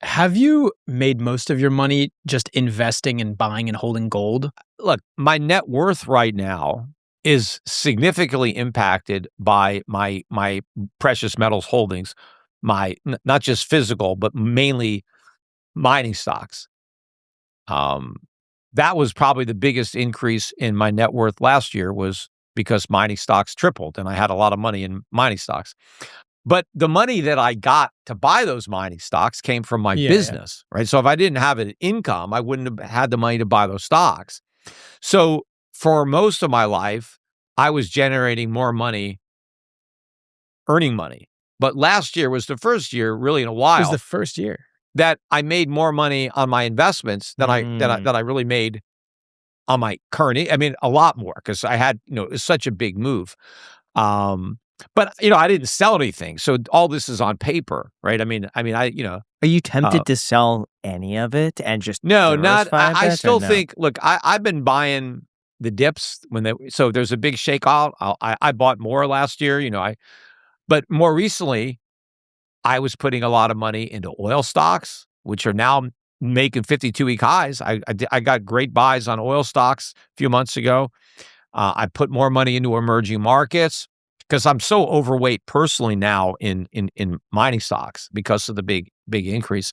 Have you made most of your money just investing and buying and holding gold? Look, my net worth right now is significantly impacted by my precious metals holdings, not just physical, but mainly mining stocks. That was probably the biggest increase in my net worth last year was because mining stocks tripled, and I had a lot of money in mining stocks. But the money that I got to buy those mining stocks came from my business, right? So if I didn't have an income, I wouldn't have had the money to buy those stocks. So for most of my life, I was generating more money, earning money. But last year was the first year, really in a while. It was the first year that I made more money on my investments than I really made on my current. I mean, a lot more because I had, it was such a big move. But I didn't sell anything, so all this is on paper, right? Are you tempted to sell any of it and just no, not. I still no? think. Look, I've been buying the dips so there's a big shakeout. I bought more last year, but more recently, I was putting a lot of money into oil stocks, which are now making 52-week highs. I got great buys on oil stocks a few months ago. I put more money into emerging markets because I'm so overweight personally now in mining stocks because of the big increase.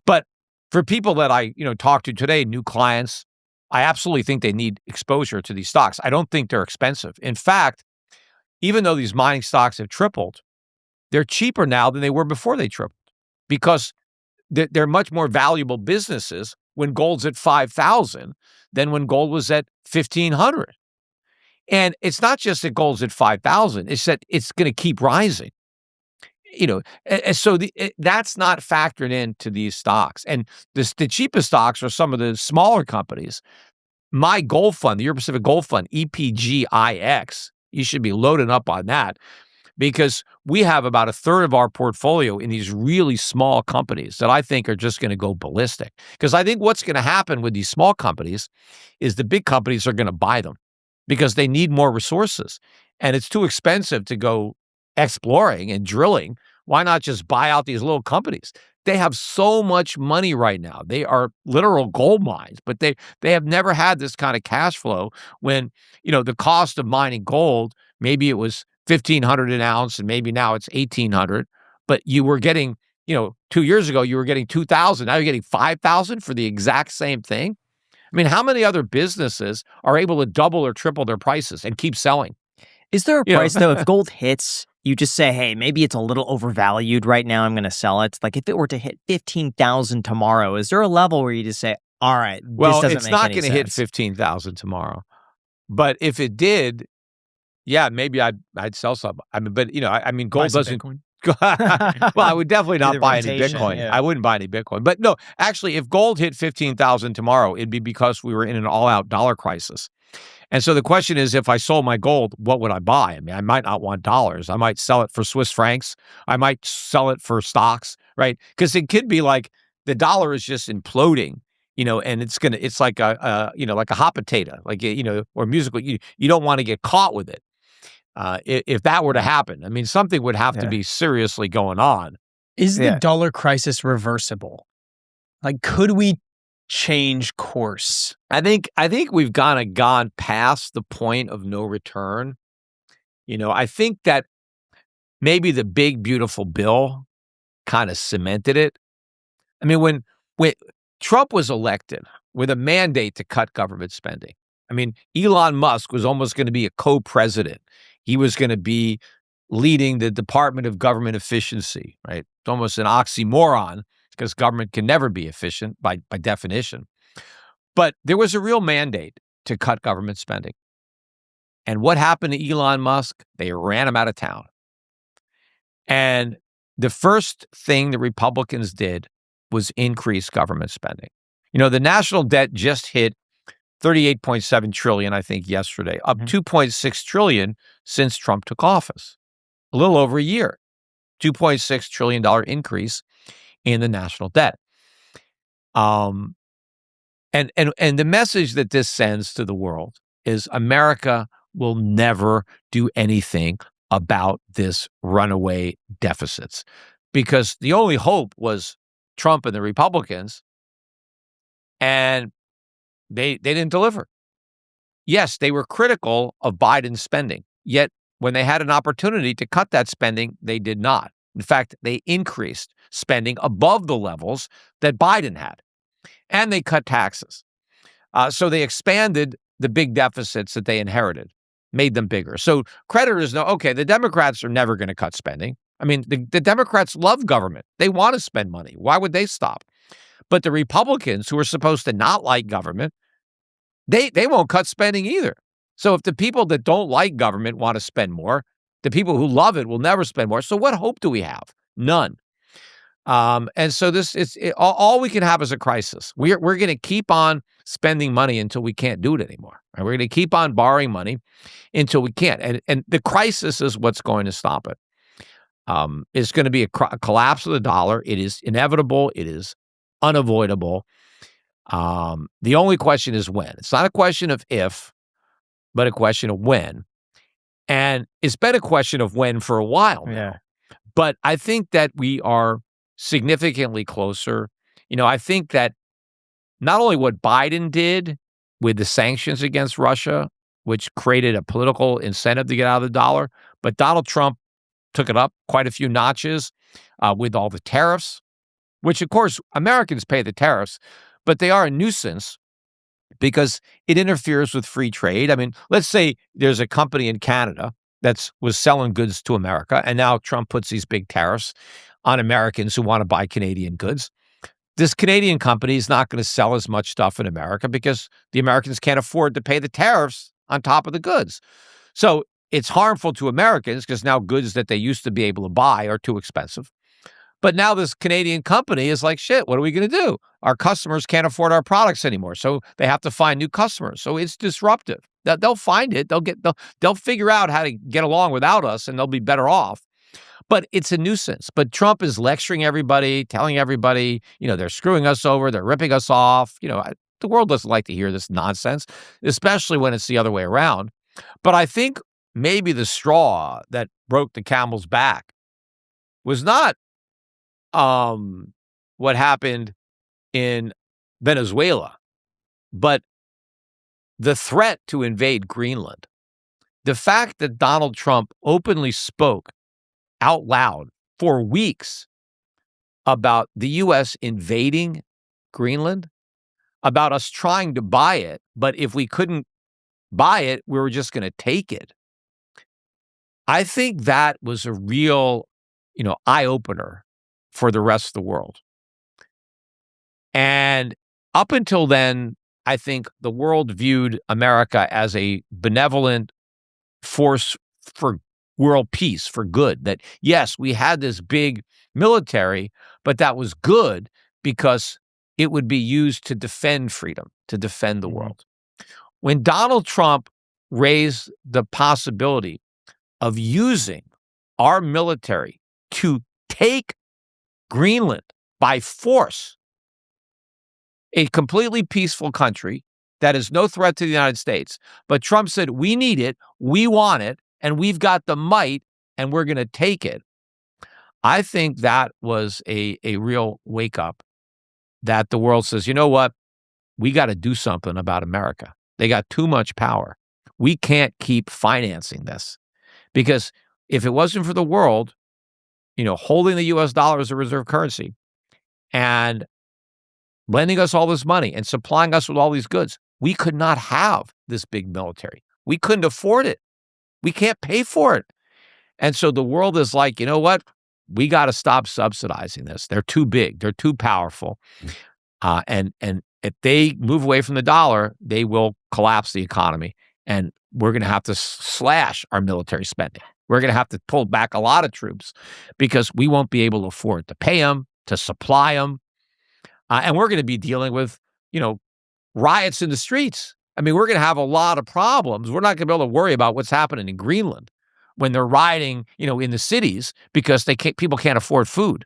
But for people that I talk to today, new clients, I absolutely think they need exposure to these stocks. I don't think they're expensive. In fact, even though these mining stocks have tripled, they're cheaper now than they were before they tripled because they're much more valuable businesses when gold's at 5,000 than when gold was at 1,500. And it's not just that gold's at 5,000, it's that it's going to keep rising. So that's not factored into these stocks. And the cheapest stocks are some of the smaller companies. My gold fund, the Euro Pacific Gold Fund, 𝗖𝗢𝗡𝗘𝗖𝗧, you should be loading up on that because we have about a third of our portfolio in these really small companies that I think are just going to go ballistic. Because I think what's going to happen with these small companies is the big companies are going to buy them because they need more resources. And it's too expensive to go exploring and drilling. Why not just buy out these little companies? They have so much money right now. They are literal gold mines, but they have never had this kind of cash flow when, the cost of mining gold, maybe it was $1,500 an ounce and maybe now it's $1,800, but you were getting, 2 years ago, you were getting $2,000. Now you're getting $5,000 for the exact same thing. I mean, how many other businesses are able to double or triple their prices and keep selling? Is there a price, though, if gold hits, you just say, hey, maybe it's a little overvalued right now, I'm going to sell it? Like if it were to hit 15,000 tomorrow, is there a level where you just say, all right, this doesn't make any sense? Well, it's not going to hit 15,000 tomorw. But if it did, yeah, maybe I'd sell some. Gold doesn't. Well, I would definitely not buy any Bitcoin. Yeah. I wouldn't buy any Bitcoin. But no, actually, if gold hit 15,000 tomorrow, it'd be because we were in an all-out dollar crisis. And so the question is, if I sold my gold, what would I buy? I mean, I might not want dollars. I might sell it for Swiss francs. I might sell it for stocks, right? Because it could be like the dollar is just imploding, and it's like like a hot potato, like, or musical. You don't want to get caught with it. If that were to happen, I mean, something would have to be seriously going on. Is the dollar crisis reversible? Like, could we change course? I think we've gone past the point of no return. I think that maybe the big beautiful bill kind of cemented it. I mean, when Trump was elected with a mandate to cut government spending, I mean, Elon Musk was almost going to be a co-president. He was going to be leading the Department of Government Efficiency, right? It's almost an oxymoron because government can never be efficient by definition. But there was a real mandate to cut government spending. And what happened to Elon Musk? They ran him out of town. And the first thing the Republicans did was increase government spending. The national debt just hit 38.7 trillion, I think, yesterday, up 2.6 trillion since Trump took office. A little over a year, $2.6 trillion increase in the national debt. And the message that this sends to the world is America will never do anything about this runaway deficits because the only hope was Trump and the Republicans, and they didn't deliver. Yes, they were critical of Biden's spending, yet when they had an opportunity to cut that spending, they did not. In fact, they increased spending above the levels that Biden had, and they cut taxes. So they expanded the big deficits that they inherited, made them bigger. So creditors know, okay, the Democrats are never going to cut spending. I mean, the Democrats love government. They want to spend money. Why would they stop? But the Republicans, who are supposed to not like government, they won't cut spending either. So if the people that don't like government want to spend more, the people who love it will never spend more. So what hope do we have? None. And so all we can have is a crisis. We're going to keep on spending money until we can't do it anymore. Right? We're going to keep on borrowing money until we can't. And the crisis is what's going to stop it. It's going to be a collapse of the dollar. It is inevitable. It is unavoidable. The only question is when. It's not a question of if, but a question of when. And it's been a question of when for a while now. Yeah. But I think that we are significantly closer. I think that not only what Biden did with the sanctions against Russia, which created a political incentive to get out of the dollar, but Donald Trump took it up quite a few notches with all the tariffs, which, of course, Americans pay the tariffs, but they are a nuisance because it interferes with free trade. I mean, let's say there's a company in Canada that was selling goods to America, and now Trump puts these big tariffs on Americans who want to buy Canadian goods. This Canadian company is not going to sell as much stuff in America because the Americans can't afford to pay the tariffs on top of the goods. So it's harmful to Americans because now goods that they used to be able to buy are too expensive. But now this Canadian company is like, shit, what are we going to do? Our customers can't afford our products anymore. So they have to find new customers. So it's disruptive. They'll find it. They'll figure out how to get along without us, and they'll be better off. But it's a nuisance. But Trump is lecturing everybody, telling everybody, they're screwing us over. They're ripping us off. The world doesn't like to hear this nonsense, especially when it's the other way around. But I think maybe the straw that broke the camel's back was not what happened in Venezuela, but the threat to invade Greenland. The fact that Donald Trump openly spoke out loud for weeks about the U.S. invading Greenland, about us trying to buy it, but if we couldn't buy it, we were just going to take it. I think that was a real, eye-opener for the rest of the world. And up until then, I think the world viewed America as a benevolent force for world peace, for good. That, yes, we had this big military, but that was good because it would be used to defend freedom, to defend the world. When Donald Trump raised the possibility of using our military to take Greenland by force, a completely peaceful country that is no threat to the United States, but Trump said, we need it, we want it, and we've got the might, and we're going to take it. I think that was a real wake-up that the world says, you know what? We got to do something about America. They got too much power. We can't keep financing this because if it wasn't for the world, holding the U.S. dollar as a reserve currency and lending us all this money and supplying us with all these goods, we could not have this big military. We couldn't afford it. We can't pay for it. And so the world is like, you know what? We got to stop subsidizing this. They're too big. They're too powerful. And if they move away from the dollar, they will collapse the economy. And we're going to have to slash our military spending. We're going to have to pull back a lot of troops because we won't be able to afford to pay them, to supply them. And we're going to be dealing with, riots in the streets. I mean, we're going to have a lot of problems. We're not going to be able to worry about what's happening in Greenland when they're rioting, in the cities because people can't afford food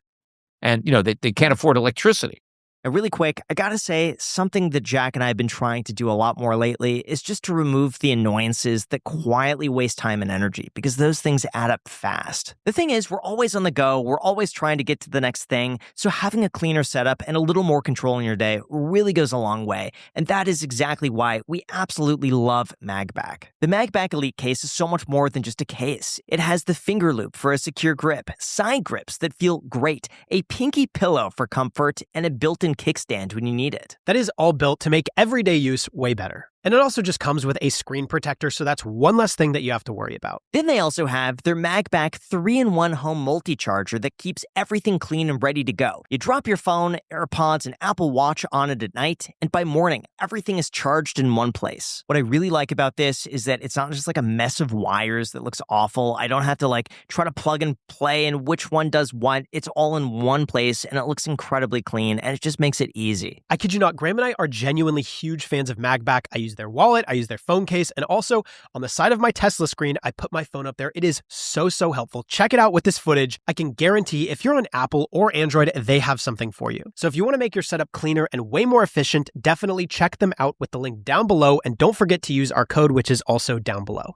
and, they can't afford electricity. Now, really quick, I gotta say, something that Jack and I have been trying to do a lot more lately is just to remove the annoyances that quietly waste time and energy, because those things add up fast. The thing is, we're always on the go, we're always trying to get to the next thing, so having a cleaner setup and a little more control in your day really goes a long way, and that is exactly why we absolutely love MagBack. The MagBack Elite case is so much more than just a case. It has the finger loop for a secure grip, side grips that feel great, a pinky pillow for comfort, and a built-in kickstand when you need it. That is all built to make everyday use way better. And it also just comes with a screen protector, so that's one less thing that you have to worry about. Then they also have their MagBack 3-in-1 home multi-charger that keeps everything clean and ready to go. You drop your phone, AirPods, and Apple Watch on it at night, and by morning, everything is charged in one place. What I really like about this is that it's not just like a mess of wires that looks awful. I don't have to try to plug and play and which one does what. It's all in one place, and it looks incredibly clean, and it just makes it easy. I kid you not, Graham and I are genuinely huge fans of MagBack. I use their wallet, I use their phone case, and also on the side of my Tesla screen, I put my phone up there. It is so helpful. Check it out with this footage. I can guarantee if you're on Apple or Android, they have something for you. So if you want to make your setup cleaner and way more efficient, definitely check them out with the link down below, and don't forget to use our code, which is also down below.